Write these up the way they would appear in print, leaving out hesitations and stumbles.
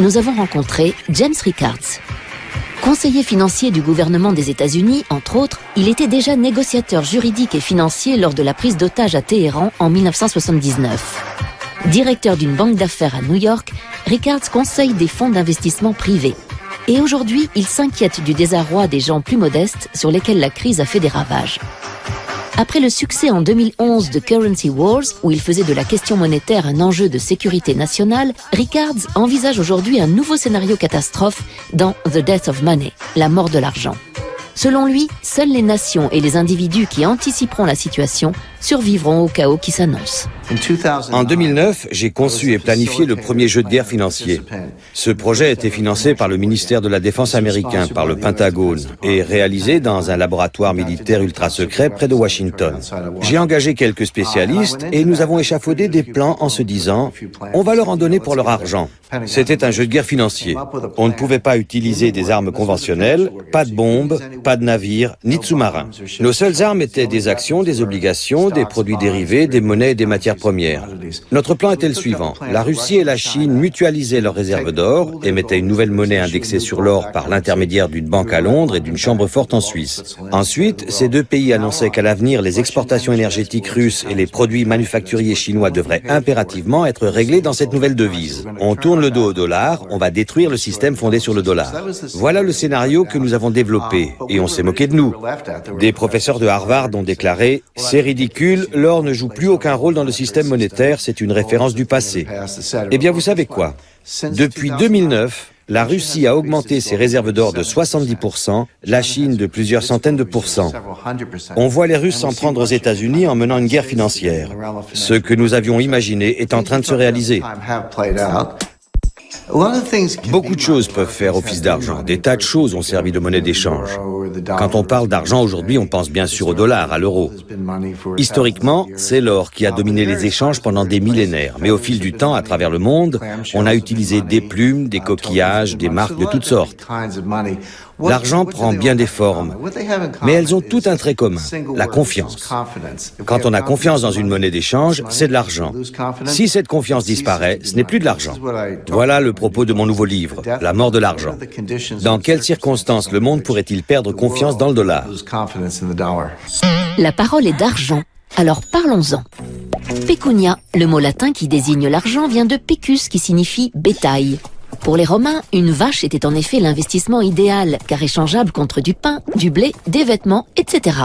nous avons rencontré James Rickards. Conseiller financier du gouvernement des États-Unis, entre autres, il était déjà négociateur juridique et financier lors de la prise d'otage à Téhéran en 1979. Directeur d'une banque d'affaires à New York, Rickards conseille des fonds d'investissement privés. Et aujourd'hui, il s'inquiète du désarroi des gens plus modestes sur lesquels la crise a fait des ravages. Après le succès en 2011 de Currency Wars, où il faisait de la question monétaire un enjeu de sécurité nationale, Rickards envisage aujourd'hui un nouveau scénario catastrophe dans The Death of Money, la mort de l'argent. Selon lui, seules les nations et les individus qui anticiperont la situation survivront au chaos qui s'annonce. En 2009, j'ai conçu et planifié le premier jeu de guerre financier. Ce projet a été financé par le ministère de la Défense américain, par le Pentagone, et réalisé dans un laboratoire militaire ultra secret près de Washington. J'ai engagé quelques spécialistes et nous avons échafaudé des plans en se disant « on va leur en donner pour leur argent ». C'était un jeu de guerre financier. On ne pouvait pas utiliser des armes conventionnelles, pas de bombes, pas de navires, ni de sous-marins. Nos seules armes étaient des actions, des obligations, des produits dérivés, des monnaies et des matières premières. Notre plan était le suivant. La Russie et la Chine mutualisaient leurs réserves d'or, émettaient une nouvelle monnaie indexée sur l'or par l'intermédiaire d'une banque à Londres et d'une chambre forte en Suisse. Ensuite, ces deux pays annonçaient qu'à l'avenir, les exportations énergétiques russes et les produits manufacturiers chinois devraient impérativement être réglés dans cette nouvelle devise. On tourne le dos au dollar, on va détruire le système fondé sur le dollar. Voilà le scénario que nous avons développé, et on s'est moqué de nous. Des professeurs de Harvard ont déclaré « C'est ridicule, l'or ne joue plus aucun rôle dans le système monétaire, c'est une référence du passé. » Eh bien, vous savez quoi? Depuis 2009, la Russie a augmenté ses réserves d'or de 70%, la Chine de plusieurs centaines de pourcents. On voit les Russes s'en prendre aux États-Unis en menant une guerre financière. Ce que nous avions imaginé est en train de se réaliser. Beaucoup de choses peuvent faire office d'argent. Des tas de choses ont servi de monnaie d'échange. Quand on parle d'argent aujourd'hui, on pense bien sûr au dollar, à l'euro. Historiquement, c'est l'or qui a dominé les échanges pendant des millénaires. Mais au fil du temps, à travers le monde, on a utilisé des plumes, des coquillages, des marques de toutes sortes. L'argent prend bien des formes, mais elles ont tout un trait commun, la confiance. Quand on a confiance dans une monnaie d'échange, c'est de l'argent. Si cette confiance disparaît, ce n'est plus de l'argent. Voilà le propos de mon nouveau livre, La mort de l'argent. Dans quelles circonstances le monde pourrait-il perdre confiance dans le dollar? La parole est d'argent, alors parlons-en. Pecunia, le mot latin qui désigne l'argent, vient de pecus qui signifie bétail. Pour les Romains, une vache était en effet l'investissement idéal, car échangeable contre du pain, du blé, des vêtements, etc.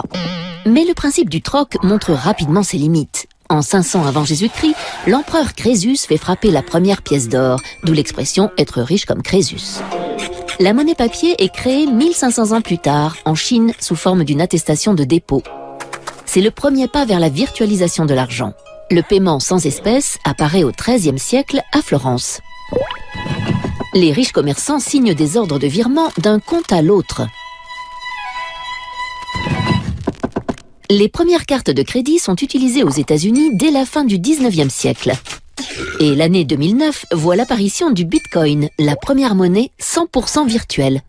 Mais le principe du troc montre rapidement ses limites. En 500 avant Jésus-Christ, l'empereur Crésus fait frapper la première pièce d'or, d'où l'expression « être riche comme Crésus ». La monnaie papier est créée 1500 ans plus tard, en Chine, sous forme d'une attestation de dépôt. C'est le premier pas vers la virtualisation de l'argent. Le paiement sans espèces apparaît au XIIIe siècle à Florence. Les riches commerçants signent des ordres de virement d'un compte à l'autre. Les premières cartes de crédit sont utilisées aux États-Unis dès la fin du XIXe siècle. Et l'année 2009 voit l'apparition du Bitcoin, la première monnaie 100% virtuelle.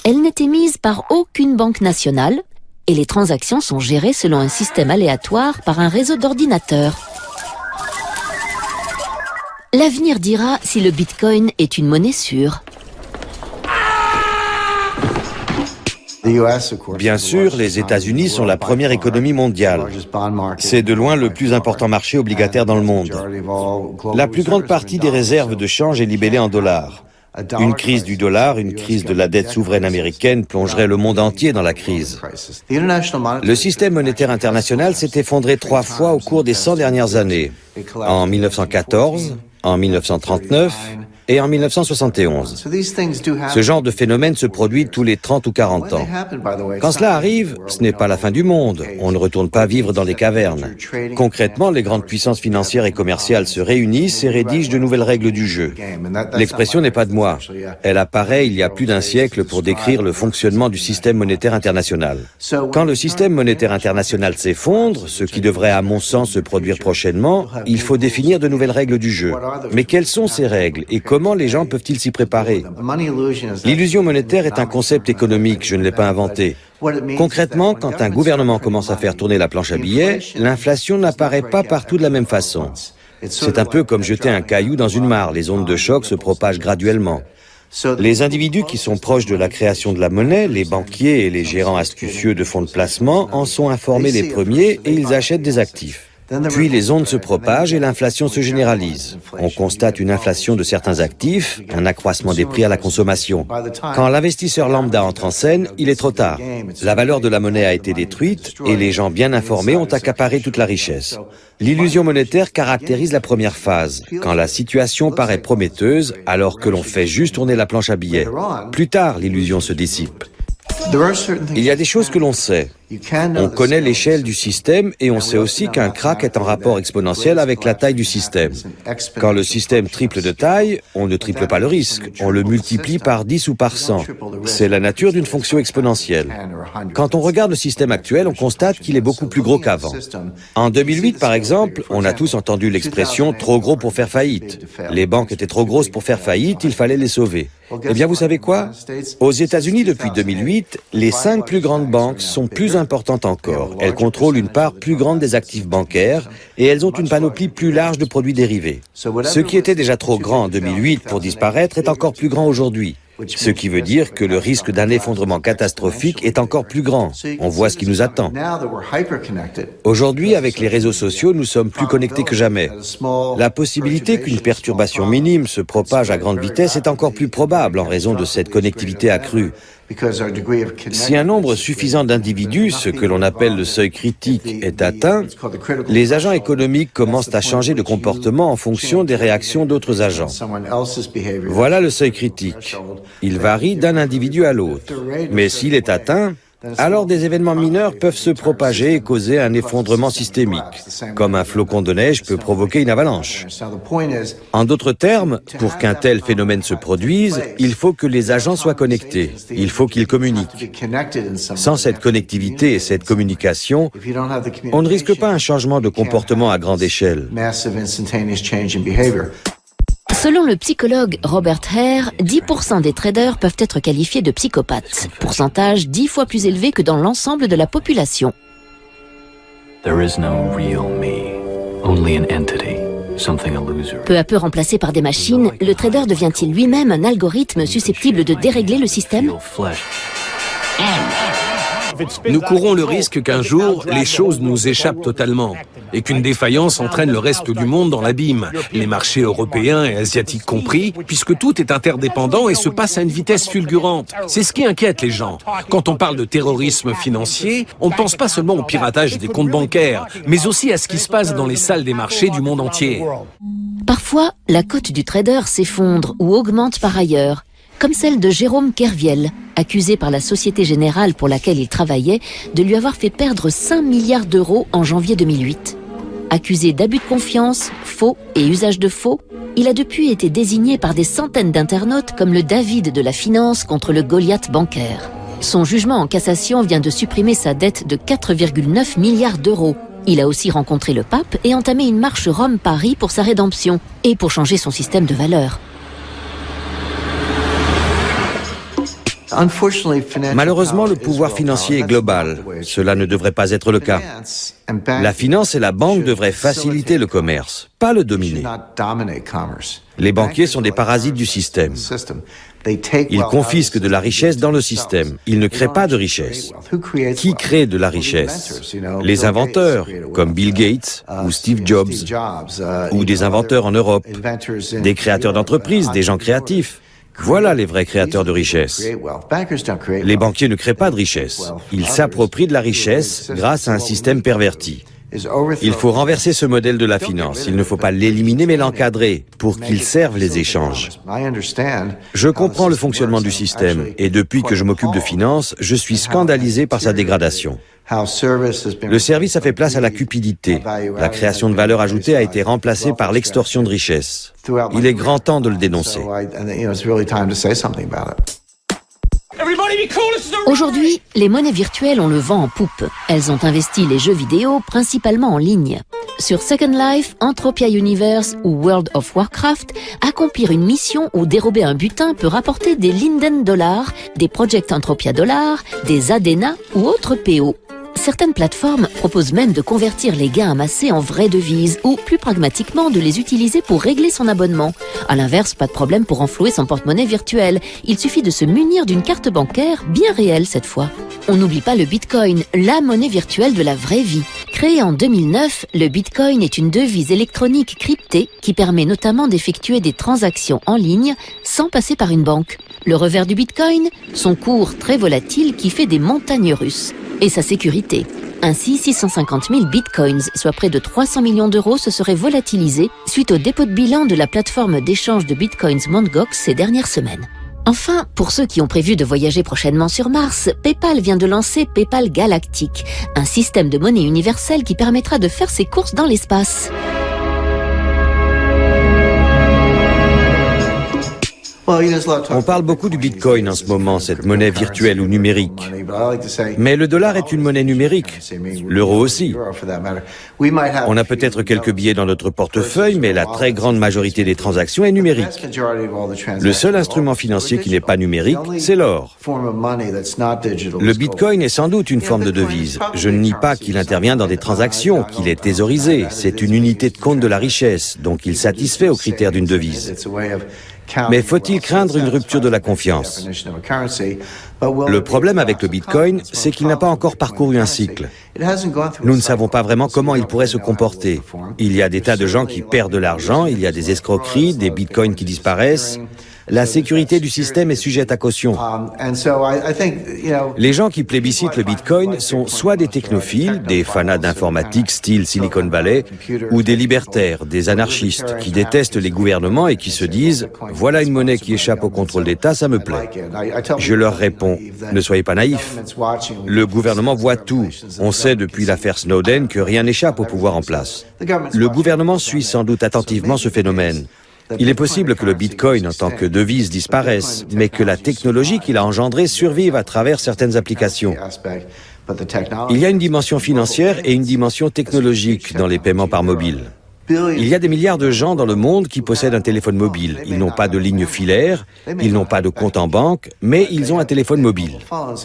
Elle n'est émise par aucune banque nationale et les transactions sont gérées selon un système aléatoire par un réseau d'ordinateurs. L'avenir dira si le Bitcoin est une monnaie sûre. Bien sûr, les États-Unis sont la première économie mondiale. C'est de loin le plus important marché obligataire dans le monde. La plus grande partie des réserves de change est libellée en dollars. Une crise du dollar, une crise de la dette souveraine américaine plongerait le monde entier dans la crise. Le système monétaire international s'est effondré 3 fois au cours des 100 dernières années. En 1914, en 1939 et en 1971. Ce genre de phénomène se produit tous les 30 ou 40 ans. Quand cela arrive, ce n'est pas la fin du monde. On ne retourne pas vivre dans les cavernes. Concrètement, les grandes puissances financières et commerciales se réunissent et rédigent de nouvelles règles du jeu. L'expression n'est pas de moi. Elle apparaît il y a plus d'un siècle pour décrire le fonctionnement du système monétaire international. Quand le système monétaire international s'effondre, ce qui devrait à mon sens se produire prochainement, il faut définir de nouvelles règles du jeu. Mais quelles sont ces règles et comment les gens peuvent-ils s'y préparer? L'illusion monétaire est un concept économique, je ne l'ai pas inventé. Concrètement, quand un gouvernement commence à faire tourner la planche à billets, l'inflation n'apparaît pas partout de la même façon. C'est un peu comme jeter un caillou dans une mare. Les ondes de choc se propagent graduellement. Les individus qui sont proches de la création de la monnaie, les banquiers et les gérants astucieux de fonds de placement, en sont informés les premiers et ils achètent des actifs. Puis les ondes se propagent et l'inflation se généralise. On constate une inflation de certains actifs, un accroissement des prix à la consommation. Quand l'investisseur lambda entre en scène, il est trop tard. La valeur de la monnaie a été détruite et les gens bien informés ont accaparé toute la richesse. L'illusion monétaire caractérise la première phase, quand la situation paraît prometteuse alors que l'on fait juste tourner la planche à billets. Plus tard, l'illusion se dissipe. Il y a des choses que l'on sait. On connaît l'échelle du système et on sait aussi qu'un krach est en rapport exponentiel avec la taille du système. Quand le système triple de taille, on ne triple pas le risque, on le multiplie par 10 ou par 100. C'est la nature d'une fonction exponentielle. Quand on regarde le système actuel, on constate qu'il est beaucoup plus gros qu'avant. En 2008, par exemple, on a tous entendu l'expression « trop gros pour faire faillite ». Les banques étaient trop grosses pour faire faillite, il fallait les sauver. Eh bien, vous savez quoi? Aux États-Unis, depuis 2008, les 5 plus grandes banques sont plus importantes encore. Elles contrôlent une part plus grande des actifs bancaires et elles ont une panoplie plus large de produits dérivés. Ce qui était déjà trop grand en 2008 pour disparaître est encore plus grand aujourd'hui. Ce qui veut dire que le risque d'un effondrement catastrophique est encore plus grand. On voit ce qui nous attend. Aujourd'hui, avec les réseaux sociaux, nous sommes plus connectés que jamais. La possibilité qu'une perturbation minime se propage à grande vitesse est encore plus probable en raison de cette connectivité accrue. Si un nombre suffisant d'individus, ce que l'on appelle le seuil critique, est atteint, les agents économiques commencent à changer de comportement en fonction des réactions d'autres agents. Voilà le seuil critique. Il varie d'un individu à l'autre. Mais s'il est atteint, alors des événements mineurs peuvent se propager et causer un effondrement systémique, comme un flocon de neige peut provoquer une avalanche. En d'autres termes, pour qu'un tel phénomène se produise, il faut que les agents soient connectés, il faut qu'ils communiquent. Sans cette connectivité et cette communication, on ne risque pas un changement de comportement à grande échelle. Selon le psychologue Robert Hare, 10% des traders peuvent être qualifiés de psychopathes, pourcentage 10 fois plus élevé que dans l'ensemble de la population. Peu à peu remplacé par des machines, le trader devient-il lui-même un algorithme susceptible de dérégler le système ? Nous courons le risque qu'un jour, les choses nous échappent totalement et qu'une défaillance entraîne le reste du monde dans l'abîme, les marchés européens et asiatiques compris, puisque tout est interdépendant et se passe à une vitesse fulgurante. C'est ce qui inquiète les gens. Quand on parle de terrorisme financier, on ne pense pas seulement au piratage des comptes bancaires, mais aussi à ce qui se passe dans les salles des marchés du monde entier. Parfois, la cote du trader s'effondre ou augmente par ailleurs, comme celle de Jérôme Kerviel, accusé par la Société Générale pour laquelle il travaillait de lui avoir fait perdre 5 milliards d'euros en janvier 2008. Accusé d'abus de confiance, faux et usage de faux, il a depuis été désigné par des centaines d'internautes comme le David de la finance contre le Goliath bancaire. Son jugement en cassation vient de supprimer sa dette de 4,9 milliards d'euros. Il a aussi rencontré le pape et entamé une marche Rome-Paris pour sa rédemption et pour changer son système de valeurs. Malheureusement, le pouvoir financier est global. Cela ne devrait pas être le cas. La finance et la banque devraient faciliter le commerce, pas le dominer. Les banquiers sont des parasites du système. Ils confisquent de la richesse dans le système. Ils ne créent pas de richesse. Qui crée de la richesse? Les inventeurs, comme Bill Gates ou Steve Jobs, ou des inventeurs en Europe, des créateurs d'entreprises, des gens créatifs. Voilà les vrais créateurs de richesse. Les banquiers ne créent pas de richesse. Ils s'approprient de la richesse grâce à un système perverti. Il faut renverser ce modèle de la finance. Il ne faut pas l'éliminer mais l'encadrer pour qu'il serve les échanges. Je comprends le fonctionnement du système et depuis que je m'occupe de finance, je suis scandalisé par sa dégradation. Le service a fait place à la cupidité. La création de valeur ajoutée a été remplacée par l'extorsion de richesse. Il est grand temps de le dénoncer. Aujourd'hui, les monnaies virtuelles ont le vent en poupe. Elles ont investi les jeux vidéo principalement en ligne. Sur Second Life, Entropia Universe ou World of Warcraft, accomplir une mission ou dérober un butin peut rapporter des Linden Dollars, des Project Entropia Dollars, des Adena ou autres PO. Certaines plateformes proposent même de convertir les gains amassés en vraies devises ou, plus pragmatiquement, de les utiliser pour régler son abonnement. À l'inverse, pas de problème pour renflouer son porte-monnaie virtuel. Il suffit de se munir d'une carte bancaire bien réelle cette fois. On n'oublie pas le Bitcoin, la monnaie virtuelle de la vraie vie. Créé en 2009, le Bitcoin est une devise électronique cryptée qui permet notamment d'effectuer des transactions en ligne sans passer par une banque. Le revers du Bitcoin, son cours très volatile qui fait des montagnes russes. Et sa sécurité. Ainsi, 650 000 bitcoins, soit près de 300 millions d'euros, se seraient volatilisés suite au dépôt de bilan de la plateforme d'échange de bitcoins Mt. Gox ces dernières semaines. Enfin, pour ceux qui ont prévu de voyager prochainement sur Mars, PayPal vient de lancer PayPal Galactic, un système de monnaie universelle qui permettra de faire ses courses dans l'espace. On parle beaucoup du Bitcoin en ce moment, cette monnaie virtuelle ou numérique. Mais le dollar est une monnaie numérique, l'euro aussi. On a peut-être quelques billets dans notre portefeuille, mais la très grande majorité des transactions est numérique. Le seul instrument financier qui n'est pas numérique, c'est l'or. Le Bitcoin est sans doute une forme de devise. Je ne nie pas qu'il intervient dans des transactions, qu'il est thésaurisé. C'est une unité de compte de la richesse, donc il satisfait aux critères d'une devise. Mais faut-il craindre une rupture de la confiance? Le problème avec le Bitcoin, c'est qu'il n'a pas encore parcouru un cycle. Nous ne savons pas vraiment comment il pourrait se comporter. Il y a des tas de gens qui perdent de l'argent, il y a des escroqueries, des Bitcoins qui disparaissent. La sécurité du système est sujette à caution. Les gens qui plébiscitent le Bitcoin sont soit des technophiles, des fanats d'informatique style Silicon Valley, ou des libertaires, des anarchistes, qui détestent les gouvernements et qui se disent « Voilà une monnaie qui échappe au contrôle d'État, ça me plaît ». Je leur réponds « Ne soyez pas naïfs. Le gouvernement voit tout. On sait depuis l'affaire Snowden que rien n'échappe au pouvoir en place. Le gouvernement suit sans doute attentivement ce phénomène. Il est possible que le Bitcoin en tant que devise disparaisse, mais que la technologie qu'il a engendrée survive à travers certaines applications. Il y a une dimension financière et une dimension technologique dans les paiements par mobile. Il y a des milliards de gens dans le monde qui possèdent un téléphone mobile. Ils n'ont pas de ligne filaire, ils n'ont pas de compte en banque, mais ils ont un téléphone mobile.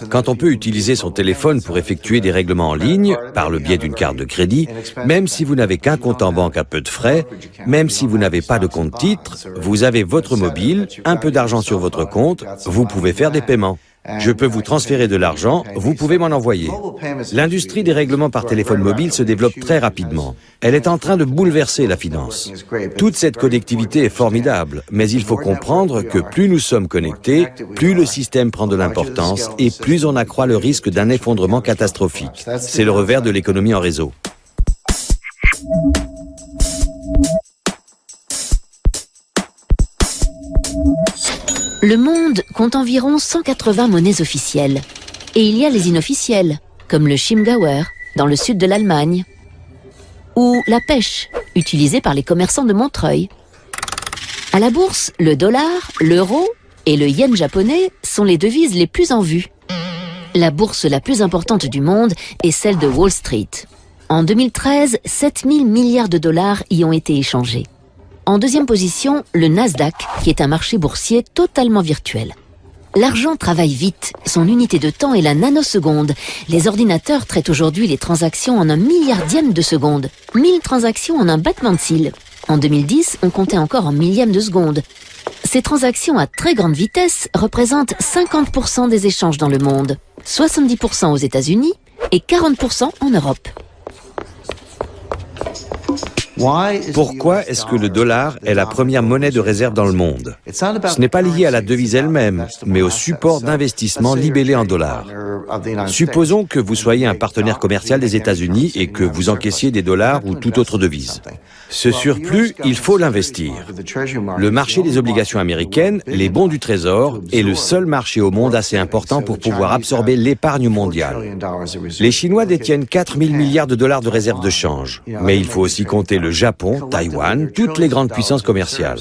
Quand on peut utiliser son téléphone pour effectuer des règlements en ligne, par le biais d'une carte de crédit, même si vous n'avez qu'un compte en banque à peu de frais, même si vous n'avez pas de compte titre, vous avez votre mobile, un peu d'argent sur votre compte, vous pouvez faire des paiements. Je peux vous transférer de l'argent, vous pouvez m'en envoyer. L'industrie des règlements par téléphone mobile se développe très rapidement. Elle est en train de bouleverser la finance. Toute cette connectivité est formidable, mais il faut comprendre que plus nous sommes connectés, plus le système prend de l'importance et plus on accroît le risque d'un effondrement catastrophique. C'est le revers de l'économie en réseau. Le monde compte environ 180 monnaies officielles. Et il y a les inofficielles, comme le Chiemgauer, dans le sud de l'Allemagne. Ou la pêche, utilisée par les commerçants de Montreuil. À la bourse, le dollar, l'euro et le yen japonais sont les devises les plus en vue. La bourse la plus importante du monde est celle de Wall Street. En 2013, 7 000 milliards de dollars y ont été échangés. En deuxième position, le Nasdaq, qui est un marché boursier totalement virtuel. L'argent travaille vite, son unité de temps est la nanoseconde. Les ordinateurs traitent aujourd'hui les transactions en un milliardième de seconde. 1000 transactions en un battement de cils. En 2010, on comptait encore en millième de seconde. Ces transactions à très grande vitesse représentent 50% des échanges dans le monde, 70% aux États-Unis et 40% en Europe. Pourquoi est-ce que le dollar est la première monnaie de réserve dans le monde? Ce n'est pas lié à la devise elle-même, mais au support d'investissement libellé en dollars. Supposons que vous soyez un partenaire commercial des États-Unis et que vous encaissiez des dollars ou toute autre devise. Ce surplus, il faut l'investir. Le marché des obligations américaines, les bons du Trésor, est le seul marché au monde assez important pour pouvoir absorber l'épargne mondiale. Les Chinois détiennent 4 000 milliards de dollars de réserves de change, mais il faut aussi compter le Japon, Taïwan, toutes les grandes puissances commerciales.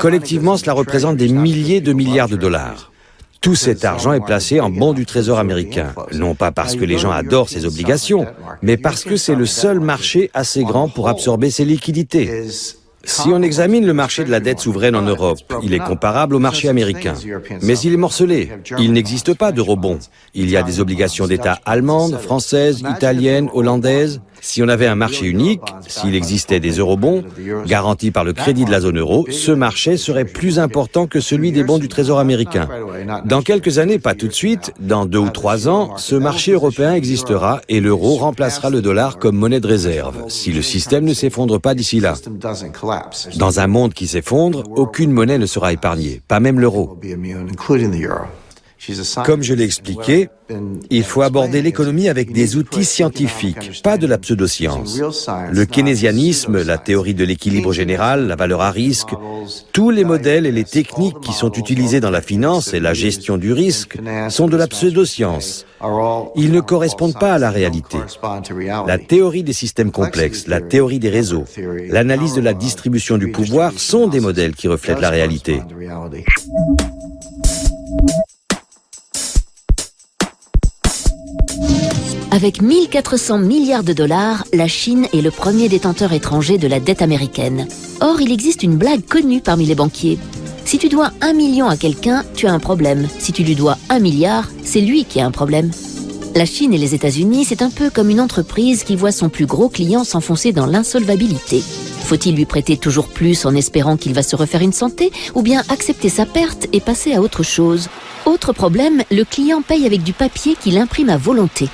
Collectivement, cela représente des milliers de milliards de dollars. Tout cet argent est placé en bons du Trésor américain, non pas parce que les gens adorent ces obligations, mais parce que c'est le seul marché assez grand pour absorber ces liquidités. Si on examine le marché de la dette souveraine en Europe, il est comparable au marché américain. Mais il est morcelé. Il n'existe pas d'eurobond. Il y a des obligations d'État allemandes, françaises, italiennes, hollandaises. Si on avait un marché unique, s'il existait des eurobonds, garantis par le crédit de la zone euro, ce marché serait plus important que celui des bons du Trésor américain. Dans quelques années, pas tout de suite, dans 2 ou 3 ans, ce marché européen existera et l'euro remplacera le dollar comme monnaie de réserve, si le système ne s'effondre pas d'ici là. Dans un monde qui s'effondre, aucune monnaie ne sera épargnée, pas même l'euro. Comme je l'ai expliqué, il faut aborder l'économie avec des outils scientifiques, pas de la pseudoscience. Le keynésianisme, la théorie de l'équilibre général, la valeur à risque, tous les modèles et les techniques qui sont utilisés dans la finance et la gestion du risque sont de la pseudoscience. Ils ne correspondent pas à la réalité. La théorie des systèmes complexes, la théorie des réseaux, l'analyse de la distribution du pouvoir sont des modèles qui reflètent la réalité. Avec 1400 milliards de dollars, la Chine est le premier détenteur étranger de la dette américaine. Or, il existe une blague connue parmi les banquiers. Si tu dois 1 million à quelqu'un, tu as un problème. Si tu lui dois 1 milliard, c'est lui qui a un problème. La Chine et les États-Unis, c'est un peu comme une entreprise qui voit son plus gros client s'enfoncer dans l'insolvabilité. Faut-il lui prêter toujours plus en espérant qu'il va se refaire une santé, ou bien accepter sa perte et passer à autre chose? Autre problème, le client paye avec du papier qu'il imprime à volonté.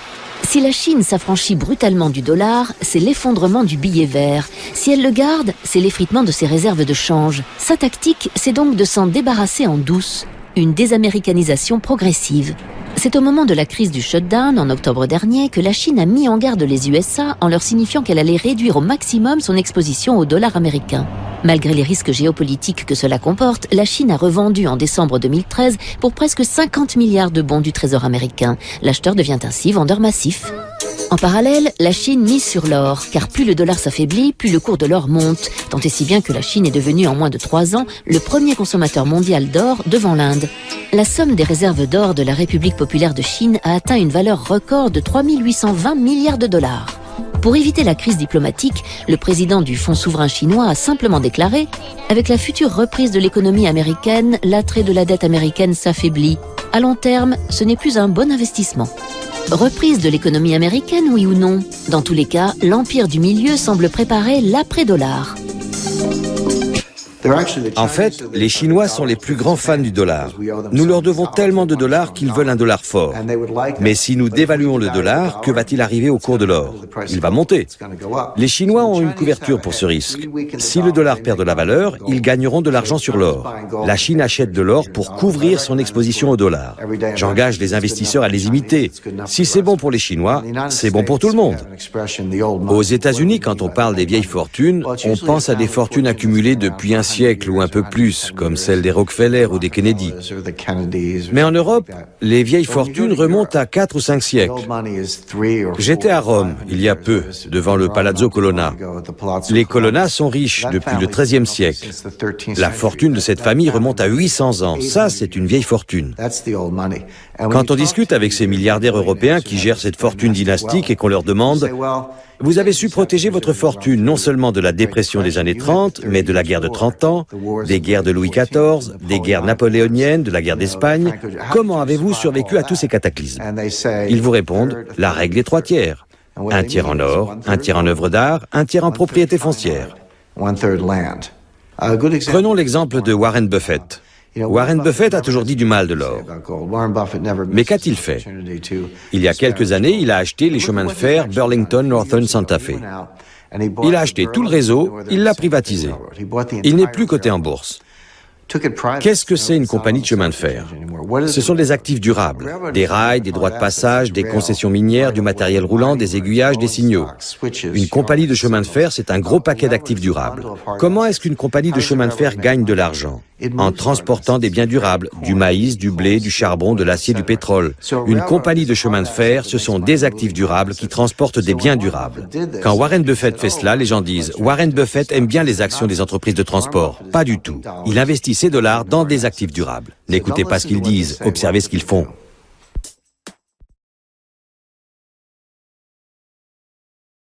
Si la Chine s'affranchit brutalement du dollar, c'est l'effondrement du billet vert. Si elle le garde, c'est l'effritement de ses réserves de change. Sa tactique, c'est donc de s'en débarrasser en douce. Une désaméricanisation progressive. C'est au moment de la crise du shutdown, en octobre dernier, que la Chine a mis en garde les USA en leur signifiant qu'elle allait réduire au maximum son exposition au dollar américain. Malgré les risques géopolitiques que cela comporte, la Chine a revendu en décembre 2013 pour presque 50 milliards de bons du Trésor américain. L'acheteur devient ainsi vendeur massif. En parallèle, la Chine mise sur l'or, car plus le dollar s'affaiblit, plus le cours de l'or monte, tant et si bien que la Chine est devenue en moins de 3 ans le premier consommateur mondial d'or devant l'Inde. La somme des réserves d'or de la République populaire de Chine a atteint une valeur record de 3 820 milliards de dollars. Pour éviter la crise diplomatique, le président du Fonds souverain chinois a simplement déclaré « Avec la future reprise de l'économie américaine, l'attrait de la dette américaine s'affaiblit. À long terme, ce n'est plus un bon investissement. » Reprise de l'économie américaine, oui ou non? Dans tous les cas, l'empire du milieu semble préparer l'après-dollar. En fait, les Chinois sont les plus grands fans du dollar. Nous leur devons tellement de dollars qu'ils veulent un dollar fort. Mais si nous dévaluons le dollar, que va-t-il arriver au cours de l'or? Il va monter. Les Chinois ont une couverture pour ce risque. Si le dollar perd de la valeur, ils gagneront de l'argent sur l'or. La Chine achète de l'or pour couvrir son exposition au dollar. J'engage les investisseurs à les imiter. Si c'est bon pour les Chinois, c'est bon pour tout le monde. Aux États-Unis, quand on parle des vieilles fortunes, on pense à des fortunes accumulées depuis un siècle ou un peu plus, comme celles des Rockefeller ou des Kennedy. Mais en Europe, les vieilles fortunes remontent à 4 ou 5 siècles. J'étais à Rome, il y a peu, devant le Palazzo Colonna. Les Colonna sont riches depuis le XIIIe siècle. La fortune de cette famille remonte à 800 ans. Ça, c'est une vieille fortune. Quand on discute avec ces milliardaires européens qui gèrent cette fortune dynastique et qu'on leur demande « Vous avez su protéger votre fortune non seulement de la dépression des années 30, mais de la guerre de 30 ans, des guerres de Louis XIV, des guerres napoléoniennes, de la guerre d'Espagne. Comment avez-vous survécu à tous ces cataclysmes ?» Ils vous répondent « La règle est 3 tiers. Un tiers en or, un tiers en œuvres d'art, un tiers en propriété foncière. » Prenons l'exemple de Warren Buffett. Warren Buffett a toujours dit du mal de l'or. Mais qu'a-t-il fait? Il y a quelques années, il a acheté les chemins de fer Burlington Northern Santa Fe. Il a acheté tout le réseau, il l'a privatisé. Il n'est plus coté en bourse. Qu'est-ce que c'est une compagnie de chemin de fer? Ce sont des actifs durables, des rails, des droits de passage, des concessions minières, du matériel roulant, des aiguillages, des signaux. Une compagnie de chemin de fer, c'est un gros paquet d'actifs durables. Comment est-ce qu'une compagnie de chemin de fer gagne de l'argent? En transportant des biens durables, du maïs, du blé, du charbon, de l'acier, du pétrole. Une compagnie de chemin de fer, ce sont des actifs durables qui transportent des biens durables. Quand Warren Buffett fait cela, les gens disent « Warren Buffett aime bien les actions des entreprises de transport ». Pas du tout. Il investit ses dollars dans des actifs durables. N'écoutez pas ce qu'ils disent, observez ce qu'ils font.